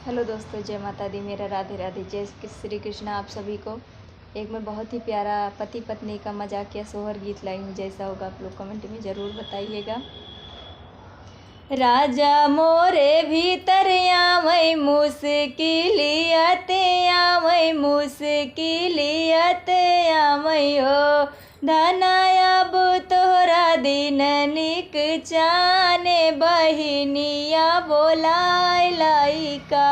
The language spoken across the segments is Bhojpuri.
हेलो दोस्तों, जय माता दी। मेरा राधे राधे, जय श्री कृष्ण आप सभी को। एक मैं बहुत ही प्यारा पति पत्नी का मजाकिया सोहर गीत लाई हूँ। जैसा होगा आप लोग कमेंट में ज़रूर बताइएगा। राजा मोरे भीतर आवै मुस्किलियत आवै मुस्किलियत आवै हो धनायब तोहरा दिन निक चाने बहिनिया बोलाय लाइका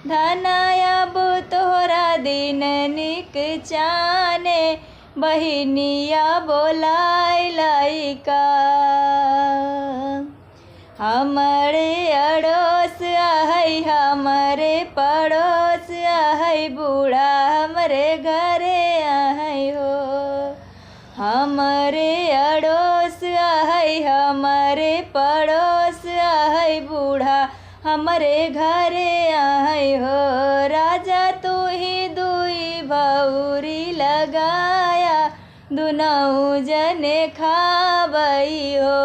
धनायब तोहरा दिन निक चाने बहिनिया बोलाय लाइका। हमारे अड़ोस आहै हमारे पड़ोस आहै बूढ़ा हमारे घरे आहै हो। हमारे अड़ोस आहै हमारे पड़ोस आहै बूढ़ा हमारे घरे आहै हो। राजा तू ही दुई भौरी लगाया दुनऊ जने खाबई हो।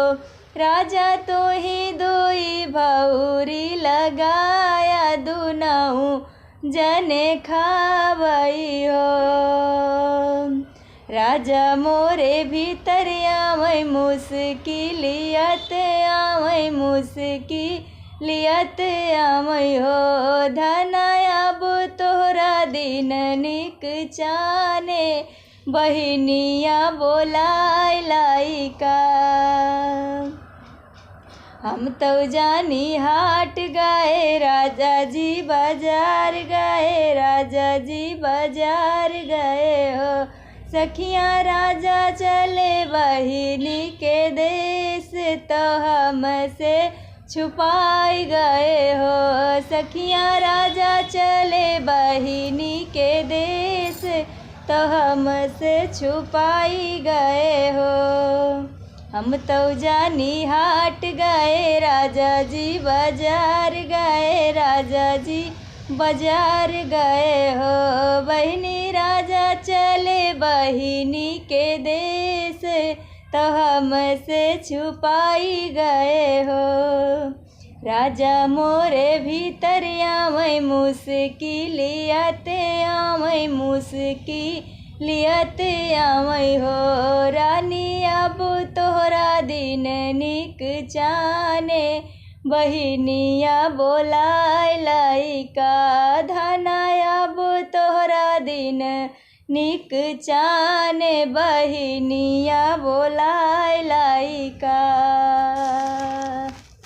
राजा तू ही दुई भौरी लगाया दुनऊ जने खाबई हो। राजा मोरे भीतर आवै मुस्किलियत आवै मुस्किलियत आवै हो धनायब तोहरा दिन निक चाने बहिनिया बोलाय लाइका। हम तो जानी हाट गए राजा जी बाजार गए राजा जी बाजार गए हो। सखियाँ राजा चले बहिनी के देश तो हमसे छुपाई गए हो। सखियाँ राजा चले बहिनी के देश तो हमसे छुपाई गए हो। हम तो जानी हाट गए राजा जी बाजार गए राजा जी बाजार गए हो। बहिनी राजा चले बहिनी के देश तो हमसे छुपाई गए हो। राजा मोरे भीतर आवै मुस्किलियत आवै मुस्किलियत आवै हो। रानी अब तोहरा दिन निक चाने बहिनिया बोलाय लाइका धनायब तोहरा दिन निक चाने बहिनिया बोलाय लाइका।